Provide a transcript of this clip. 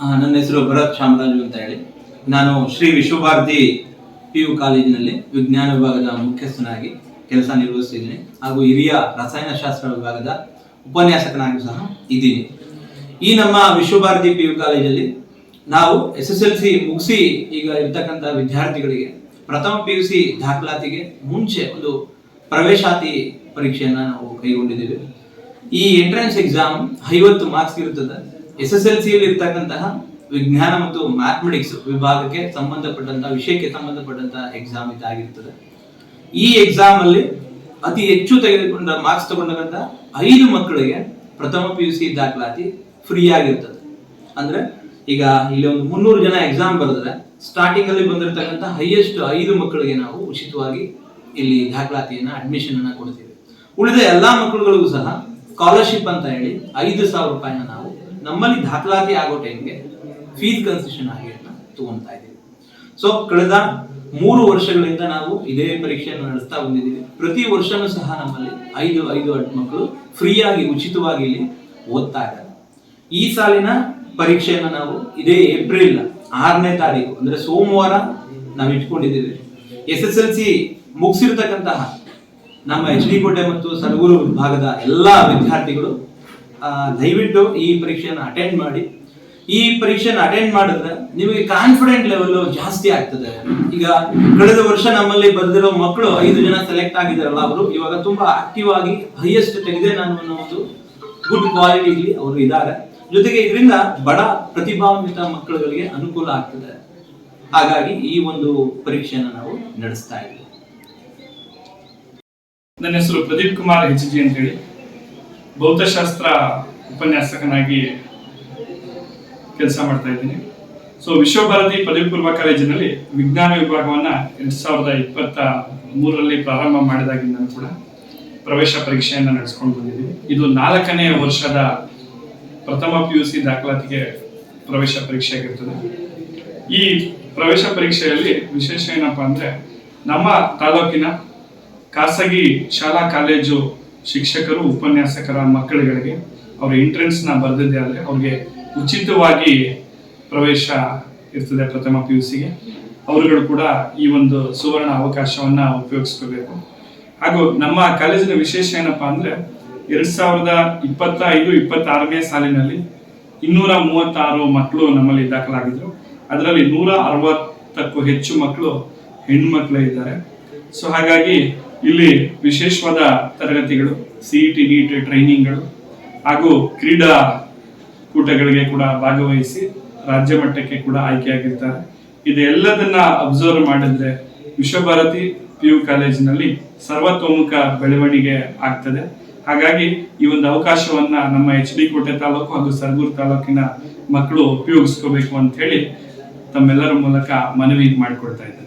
ನನ್ನ ಹೆಸರು ಭರತ್ ಶಾಮರಾಜು ಅಂತ ಹೇಳಿ. ನಾನು ಶ್ರೀ ವಿಶ್ವಭಾರತಿ PU ಕಾಲೇಜಿನಲ್ಲಿ ವಿಜ್ಞಾನ ವಿಭಾಗದ ಮುಖ್ಯಸ್ಥನಾಗಿ ಕೆಲಸ ನಿರ್ವಹಿಸ್ತಿದ್ದೀನಿ ಹಾಗೂ ಹಿರಿಯ ರಸಾಯನಶಾಸ್ತ್ರ ವಿಭಾಗದ ಉಪನ್ಯಾಸಕನಾಗಿ ಸಹ ಇದ್ದೀನಿ. ಈ ನಮ್ಮ ವಿಶ್ವಭಾರತಿ PU ಕಾಲೇಜಲ್ಲಿ ನಾವು SSLC ಮುಗಿಸಿ ಈಗ ಇರ್ತಕ್ಕಂಥ ವಿದ್ಯಾರ್ಥಿಗಳಿಗೆ ಪ್ರಥಮ PUC ದಾಖಲಾತಿಗೆ ಮುಂಚೆ ಒಂದು ಪ್ರವೇಶಾತಿ ಪರೀಕ್ಷೆಯನ್ನು ನಾವು ಕೈಗೊಂಡಿದ್ದೇವೆ. ಈ ಎಂಟ್ರೆನ್ಸ್ ಎಕ್ಸಾಮ್ 50 ಮಾರ್ಕ್ಸ್ ಇರುತ್ತದೆ. SSLC ಯಲ್ಲಿ ಇರ್ತಕ್ಕಂತಹ ವಿಜ್ಞಾನ ಮತ್ತು ಮ್ಯಾಥಮೆಟಿಕ್ಸ್ ವಿಭಾಗಕ್ಕೆ ಸಂಬಂಧಪಟ್ಟಂತಹ ವಿಷಯಕ್ಕೆ ಸಂಬಂಧಪಟ್ಟಂತಹ ಎಕ್ಸಾಮ್ ಇದಾಗಿರ್ತದೆ. ಈ ಎಕ್ಸಾಮ್ ಅಲ್ಲಿ ಅತಿ ಹೆಚ್ಚು ತೆಗೆದುಕೊಂಡ ಮಾರ್ಕ್ಸ್ ತಗೊಂಡಂತ 5 ಮಕ್ಕಳಿಗೆ ಪ್ರಥಮ PUC ದಾಖಲಾತಿ ಫ್ರೀ ಆಗಿರ್ತದೆ. ಅಂದ್ರೆ ಈಗ ಇಲ್ಲಿ ಒಂದು 300 ಜನ ಎಕ್ಸಾಮ್ ಬರೆದ್ರೆ ಸ್ಟಾರ್ಟಿಂಗ್ ಅಲ್ಲಿ ಬಂದಿರತಕ್ಕಂತ ಹೈಯೆಸ್ಟ್ 5 ಮಕ್ಕಳಿಗೆ ನಾವು ಉಚಿತವಾಗಿ ಇಲ್ಲಿ ದಾಖಲಾತಿಯನ್ನ ಅಡ್ಮಿಷನ್ ಅನ್ನ ಕೊಡ್ತೀವಿ. ಉಳಿದ ಎಲ್ಲಾ ಮಕ್ಕಳುಗಳಿಗೂ ಸಹ ಸ್ಕಾಲರ್ಶಿಪ್ ಅಂತ ಹೇಳಿ 5,000 ರೂಪಾಯಿನ ನಾವು ನಮ್ಮಲ್ಲಿ ದಾಖಲಾತಿ ಆಗೋ ಟೈಮ್ಗೆ ಫೀಸ್ ಕನ್ಸೆಷನ್ ಆಗಿ ತಗೊಂತಾ ಇದ್ದೀವಿ. ಸೊ ಕಳೆದ 3 ವರ್ಷಗಳಿಂದ ನಾವು ಇದೇ ಪರೀಕ್ಷೆಯನ್ನು ನಡೆಸ್ತಾ ಬಂದಿದ್ದೀವಿ. ಪ್ರತಿ ವರ್ಷನೂ ಸಹ ನಮ್ಮಲ್ಲಿ 5 ಮಕ್ಕಳು ಫ್ರೀ ಆಗಿ ಉಚಿತವಾಗಿ ಇಲ್ಲಿ ಓದ್ತಾ ಇದ್ದಾರೆ. ಈ ಸಾಲಿನ ಪರೀಕ್ಷೆಯನ್ನು ನಾವು ಇದೇ ಏಪ್ರಿಲ್ 6ನೇ ತಾರೀಕು ಅಂದ್ರೆ ಸೋಮವಾರ ನಾವು ಇಟ್ಕೊಂಡಿದ್ದೀವಿ. SSLC ಮುಗಿಸಿರ್ತಕ್ಕಂತಹ ನಮ್ಮ HD ಕೋಟೆ ಮತ್ತು ಸರಗೂರು ವಿಭಾಗದ ಎಲ್ಲಾ ವಿದ್ಯಾರ್ಥಿಗಳು ದಯವಿಟ್ಟು ಈ ಪರೀಕ್ಷೆಯನ್ನು ಅಟೆಂಡ್ ಮಾಡಿ. ಈ ಪರೀಕ್ಷೆಯನ್ನು ಅಟೆಂಡ್ ಮಾಡಿದ್ರೆ ನಿಮಗೆ ಕಾನ್ಫಿಡೆಂಟ್ ಲೆವೆಲ್ ಜಾಸ್ತಿ ಆಗ್ತದೆ. ಈಗ ಕಳೆದ ವರ್ಷ ನಮ್ಮಲ್ಲಿ ಬಂದಿರೋ ಮಕ್ಕಳು 5 ಜನ ಸೆಲೆಕ್ಟ್ ಆಗಿದ್ದಾರಲ್ಲ, ಅವರು ಇವಾಗ ತುಂಬಾ ಆಕ್ಟಿವ್ ಆಗಿ ಹೈಯೆಸ್ಟ್ ತೆಗೆದೆ ನಾನು ಅನ್ನೋ ಒಂದು ಗುಡ್ ಕ್ವಾಲಿಟಿಲಿ ಅವರು ಇದ್ದಾರೆ. ಜೊತೆಗೆ ಇದರಿಂದ ಬಡ ಪ್ರತಿಭಾನ್ವಿತ ಮಕ್ಕಳುಗಳಿಗೆ ಅನುಕೂಲ ಆಗ್ತದೆ. ಹಾಗಾಗಿ ಈ ಒಂದು ಪರೀಕ್ಷೆಯನ್ನು ನಾವು ನಡೆಸ್ತಾ ಇದ್ದೀವಿ. ನನ್ನ ಹೆಸರು ಪ್ರದೀಪ್ ಕುಮಾರ್ HG ಅಂತ ಹೇಳಿ, ಭೌತಶಾಸ್ತ್ರ ಉಪನ್ಯಾಸಕನಾಗಿ ಕೆಲಸ ಮಾಡ್ತಾ ಇದ್ದೀನಿ. ಸೊ ವಿಶ್ವಭಾರತಿ ಪದವಿ ಪೂರ್ವ ಕಾಲೇಜಿನಲ್ಲಿ ವಿಜ್ಞಾನ ವಿಭಾಗವನ್ನ 2023ರಲ್ಲಿ ಪ್ರಾರಂಭ ಮಾಡಿದಾಗಿಂದ ಕೂಡ ಪ್ರವೇಶ ಪರೀಕ್ಷೆಯನ್ನು ನಡೆಸ್ಕೊಂಡು ಬಂದಿದ್ದೀವಿ. ಇದು 4ನೇ ವರ್ಷದ ಪ್ರಥಮ PUC ದಾಖಲಾತಿಗೆ ಪ್ರವೇಶ ಪರೀಕ್ಷೆ ಆಗಿರ್ತದೆ. ಈ ಪ್ರವೇಶ ಪರೀಕ್ಷೆಯಲ್ಲಿ ವಿಶೇಷ ಏನಪ್ಪಾ ಅಂದ್ರೆ, ನಮ್ಮ ತಾಲೂಕಿನ ಖಾಸಗಿ ಶಾಲಾ ಕಾಲೇಜು ಶಿಕ್ಷಕರು ಉಪನ್ಯಾಸಕರ ಮಕ್ಕಳುಗಳಿಗೆ ಅವ್ರ ಎಂಟ್ರೆನ್ಸ್ ನ ಬರೆದಿದ್ದೆ ಆದರೆ ಅವ್ರಿಗೆ ಉಚಿತವಾಗಿ ಪ್ರವೇಶ ಇರ್ತದೆ ಪ್ರಥಮ PUCಗೆ. ಅವರುಗಳು ಕೂಡ ಈ ಒಂದು ಸುವರ್ಣ ಅವಕಾಶವನ್ನ ಉಪಯೋಗಿಸ್ಕೋಬೇಕು. ಹಾಗೂ ನಮ್ಮ ಕಾಲೇಜಿನ ವಿಶೇಷ ಏನಪ್ಪಾ ಅಂದ್ರೆ, 2025-26ನೇ ಸಾಲಿನಲ್ಲಿ 236 ಮಕ್ಕಳು ನಮ್ಮಲ್ಲಿ ದಾಖಲಾಗಿದ್ರು. ಅದರಲ್ಲಿ 160ಕ್ಕೂ ಹೆಚ್ಚು ಮಕ್ಕಳು ಹೆಣ್ಣು ಮಕ್ಕಳೇ ಇದ್ದಾರೆ. ಸೊ ಹಾಗಾಗಿ ಇಲ್ಲಿ ವಿಶೇಷವಾದ ತರಗತಿಗಳು, CET NEET ಟ್ರೈನಿಂಗ್ಗಳು ಹಾಗೂ ಕ್ರೀಡಾ ಕೂಟಗಳಿಗೆ ಕೂಡ ಭಾಗವಹಿಸಿ ರಾಜ್ಯ ಮಟ್ಟಕ್ಕೆ ಕೂಡ ಆಯ್ಕೆಯಾಗಿರ್ತಾರೆ. ಇದೆಲ್ಲದನ್ನ ಅಬ್ಸರ್ವ್ ಮಾಡಿದ್ರೆ ವಿಶ್ವಭಾರತಿ PU ಕಾಲೇಜಿನಲ್ಲಿ ಸರ್ವತೋಮುಖ ಬೆಳವಣಿಗೆ ಆಗ್ತದೆ. ಹಾಗಾಗಿ ಈ ಒಂದು ಅವಕಾಶವನ್ನ ನಮ್ಮ HD ಕೋಟೆ ತಾಲೂಕು ಹಾಗೂ ಸರಗೂರು ತಾಲೂಕಿನ ಮಕ್ಕಳು ಉಪಯೋಗಿಸ್ಕೋಬೇಕು ಅಂತ ಹೇಳಿ ತಮ್ಮೆಲ್ಲರ ಮೂಲಕ ಮನವಿ ಮಾಡಿಕೊಡ್ತಾ ಇದ್ದಾರೆ.